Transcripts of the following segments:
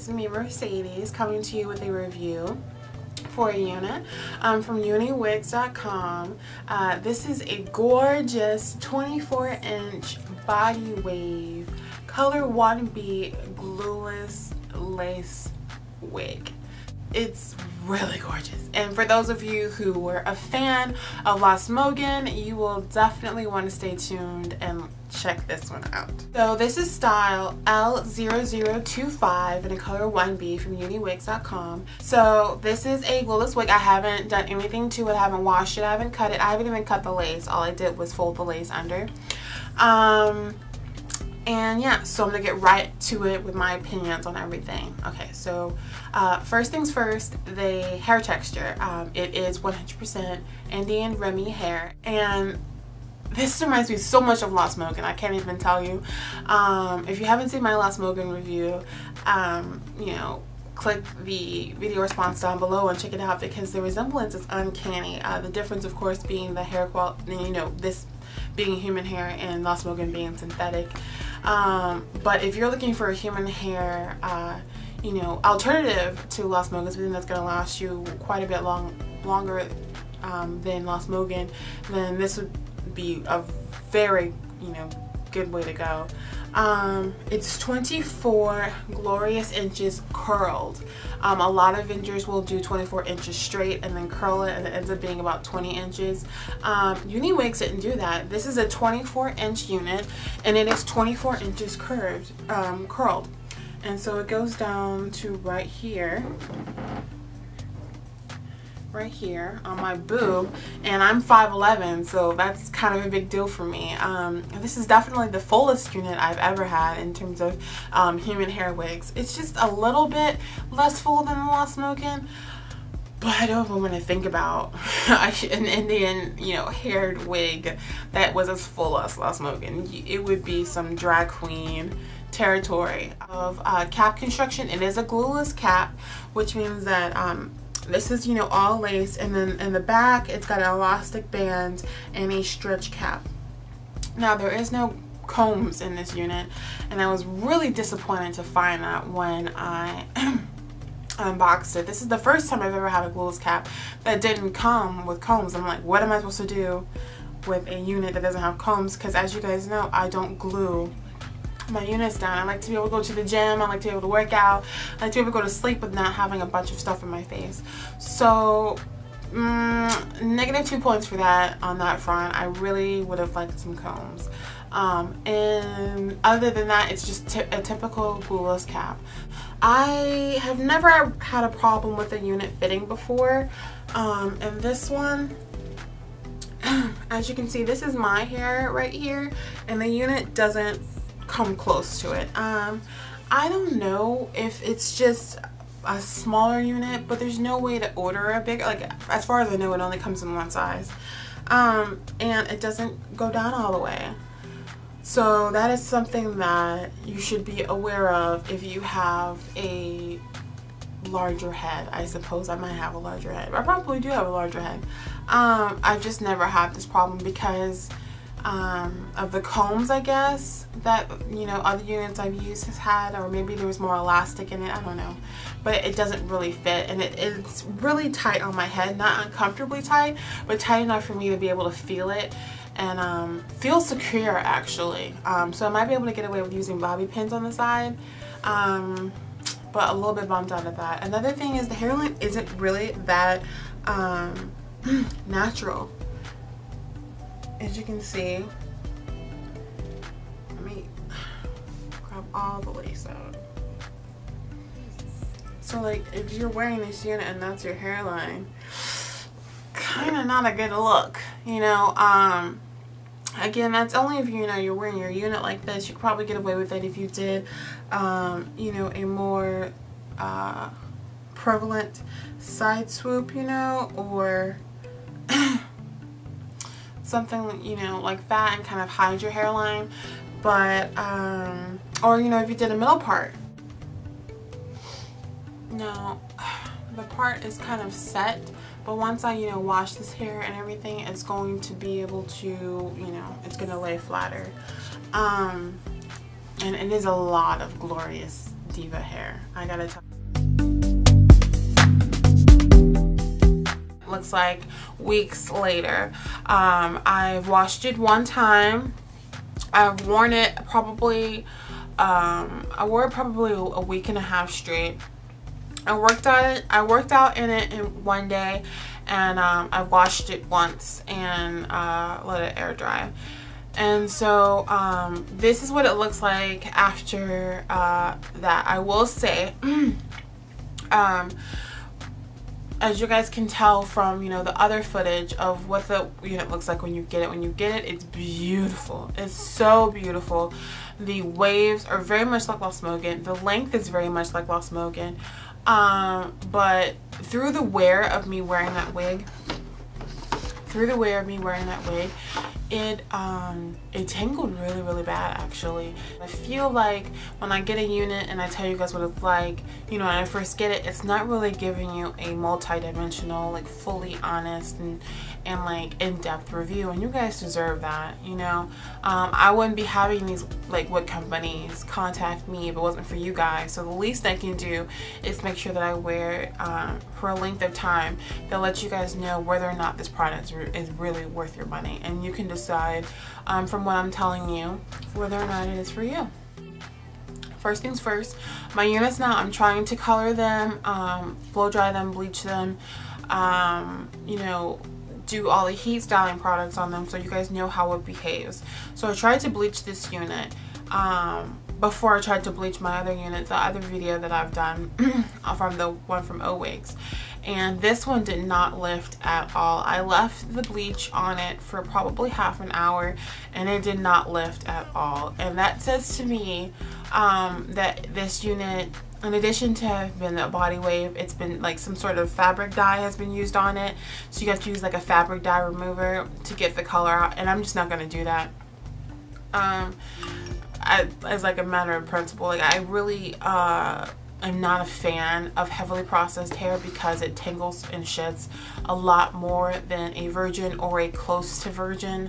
it's me, Mercedes, coming to you with a review for a unit from UniWigs.com. This is a gorgeous 24-inch body wave color 1B glueless lace wig. It's really gorgeous, and for those of you who were a fan of LS0019, you will definitely want to stay tuned and check this one out. So this is style L0025 in a color 1B from UniWigs.com. So this is a glueless wig. I haven't done anything to it. I haven't washed it. I haven't cut it. I haven't even cut the lace. All I did was fold the lace under. And yeah, so I'm gonna get right to it with my opinions on everything. Okay, so first things first, the hair texture. It is 100% Indian Remy hair, and this reminds me so much of LS0019. I can't even tell you. If you haven't seen my LS0019 review, you know, click the video response down below and check it out, because the resemblance is uncanny. The difference, of course, being the hair quality, you know, this being human hair and LS0019 being synthetic. But if you're looking for a human hair, you know, alternative to LS0019, something that's going to last you quite a bit longer than LS0019, then this would be a very, you know, good way to go. It's 24 glorious inches curled. A lot of vendors will do 24 inches straight and then curl it, and it ends up being about 20 inches. UniWigs didn't do that. This is a 24-inch unit, and it is 24 inches curled. And so it goes down to right here on my boob, and I'm 5'11", so that's kind of a big deal for me. This is definitely the fullest unit I've ever had in terms of human hair wigs. It's just a little bit less full than the LS0019, but I don't even want to think about an Indian, you know, haired wig that was as full as LS0019. It would be some drag queen territory. Of cap construction, it is a glueless cap, which means that this is, you know, all lace, and then in the back it's got an elastic band and a stretch cap. Now there is no combs in this unit, and I was really disappointed to find that when I unboxed it. This is the first time I've ever had a glueless cap that didn't come with combs. I'm like, what am I supposed to do with a unit that doesn't have combs? Because as you guys know, I don't glue my units down. I like to be able to go to the gym. I like to be able to work out. I like to be able to go to sleep with not having a bunch of stuff in my face. So -2 points for that on that front. I really would have liked some combs. And other than that, it's just a typical glueless cap. I have never had a problem with a unit fitting before. And this one, as you can see, this is my hair right here, and the unit doesn't come close to it. I don't know if it's just a smaller unit, but there's no way to order a bigger, like, as far as I know, it only comes in one size, and it doesn't go down all the way. So that is something that you should be aware of if you have a larger head. I suppose I might have a larger head. I probably do have a larger head. I've just never had this problem because of the combs, I guess, that, you know, other units I've used has had, or maybe there was more elastic in it, I don't know, but it doesn't really fit, and it's really tight on my head, not uncomfortably tight, but tight enough for me to be able to feel it, and feel secure, actually. So I might be able to get away with using bobby pins on the side, but a little bit bummed out of that. Another thing is the hairline isn't really that natural. As you can see, let me grab all the lace out. So like, if you're wearing this unit and that's your hairline, kind of not a good look, you know. Again, that's only if, you know, you're wearing your unit like this. You could probably get away with it if you did, you know, a more prevalent side swoop, you know, or something, you know, like that, and kind of hide your hairline. But or, you know, if you did a middle part. No, the part is kind of set, but once I, you know, wash this hair and everything, it's going to be able to, you know, it's gonna lay flatter. And it is a lot of glorious diva hair, I gotta tell. Looks like weeks later. I've washed it one time. I've worn it probably, I wore it probably a week and a half straight. I worked out in it in one day, and I washed it once and let it air dry. And so this is what it looks like after that. I will say, as you guys can tell from, you know, the other footage of what the unit looks like when you get it, it's beautiful. It's so beautiful. The waves are very much like Lost Mogan. The length is very much like Lost Mogan. But through the wear of me wearing that wig, it tangled really bad, actually. I feel like when I get a unit and I tell you guys what it's like, you know, when I first get it, it's not really giving you a multi-dimensional, like fully honest and like in-depth review, and you guys deserve that, you know. I wouldn't be having these like wig companies contact me if it wasn't for you guys. So the least I can do is make sure that I wear it for a length of time that lets you guys know whether or not this product is really worth your money, and you can decide from what I'm telling you whether or not it is for you. First things first, my units now, I'm trying to color them, blow dry them, bleach them, you know, do all the heat styling products on them so you guys know how it behaves. So I tried to bleach this unit before I tried to bleach my other unit, the other video that I've done from the one from UniWigs. And this one did not lift at all. I left the bleach on it for probably half an hour and it did not lift at all. And that says to me that this unit, in addition to have been a body wave, it's been like some sort of fabric dye has been used on it. So you have to use like a fabric dye remover to get the color out, and I'm just not going to do that. As like a matter of principle, like I really I'm not a fan of heavily processed hair because it tangles and sheds a lot more than a virgin or a close to virgin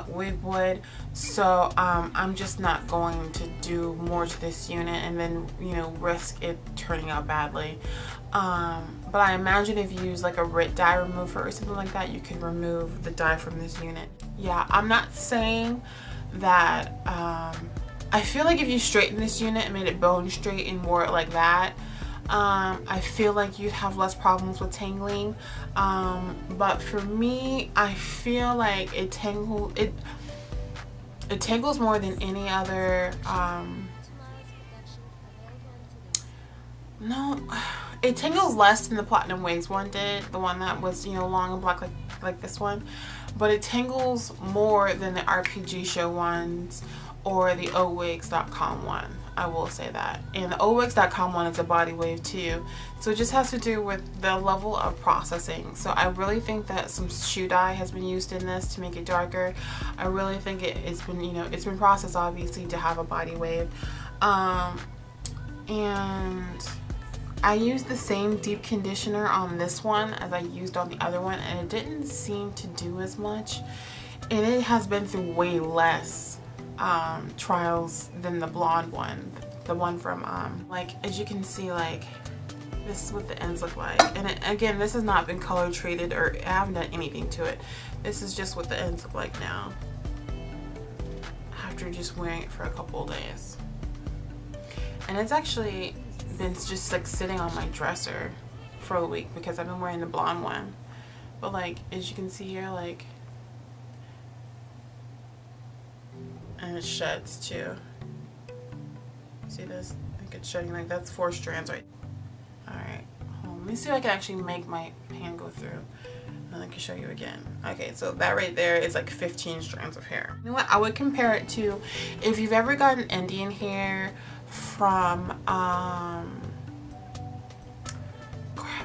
wig would. So I'm just not going to do more to this unit and then, you know, risk it turning out badly. But I imagine if you use like a RIT dye remover or something like that, you can remove the dye from this unit. Yeah, I'm not saying that I feel like if you straighten this unit and made it bone straight and wore it like that, I feel like you'd have less problems with tangling. But for me, I feel like it tangles more than any other. No, it tangles less than the Platinum Wigs one did, the one that was, you know, long and black like this one. But it tangles more than the RPG Show ones or the UniWigs.com one, I will say that. And the UniWigs.com one is a body wave too, so it just has to do with the level of processing. So I really think that some shoe dye has been used in this to make it darker. I really think it's been, you know, it's been processed obviously to have a body wave. And I used the same deep conditioner on this one as I used on the other one, and it didn't seem to do as much, and it has been through way less trials than the blonde one, the one from like, as you can see, like this is what the ends look like. And again, this has not been color treated or I haven't done anything to it. This is just what the ends look like now after just wearing it for a couple of days. And it's actually been just like sitting on my dresser for a week because I've been wearing the blonde one. But like, as you can see here, like, and it sheds too. See this? I think it's shedding, like that's 4 strands, right? Alright, let me see if I can actually make my hand go through and I can show you again. Okay, so that right there is like 15 strands of hair. You know what? I would compare it to if you've ever gotten Indian hair from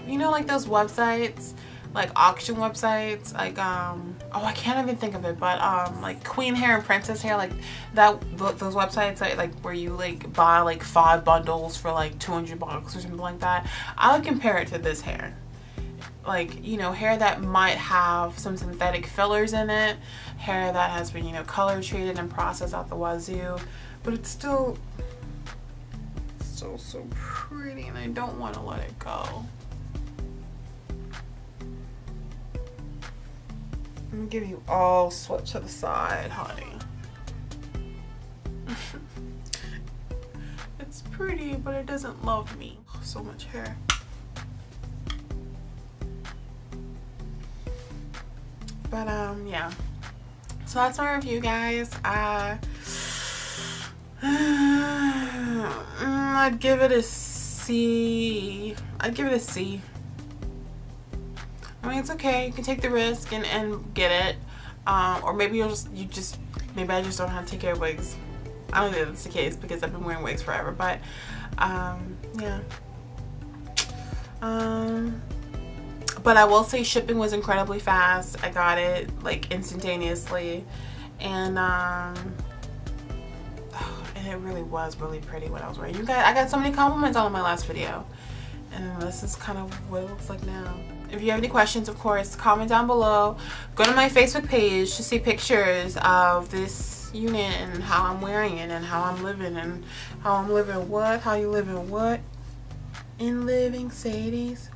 you know, like those websites, like auction websites, like oh, I can't even think of it, but like Queen Hair and Princess Hair, like that, those websites like where you like buy like 5 bundles for like $200 or something like that. I would compare it to this hair. Like, you know, hair that might have some synthetic fillers in it, hair that has been, you know, color treated and processed out the wazoo, but it's still so pretty and I don't want to let it go. I'm gonna give you all swept to the side, honey. It's pretty, but it doesn't love me. So much hair. But yeah. So that's my review, guys. I'd give it a C. I'd give it a C. I mean, it's okay. You can take the risk and get it. Or maybe maybe I just don't know how to take care of wigs. I don't think that's the case because I've been wearing wigs forever. But yeah. But I will say shipping was incredibly fast. I got it like instantaneously, and it really was really pretty what I was wearing. I got so many compliments on my last video, and this is kind of what it looks like now. If you have any questions, of course, comment down below. Go to my Facebook page to see pictures of this unit and how I'm wearing it and how I'm living how you living what? In living Sadie's.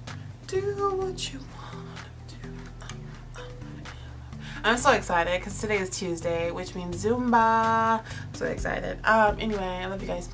Do what you want to do. I'm so excited because today is Tuesday, which means Zumba. I'm so excited. Anyway, I love you guys.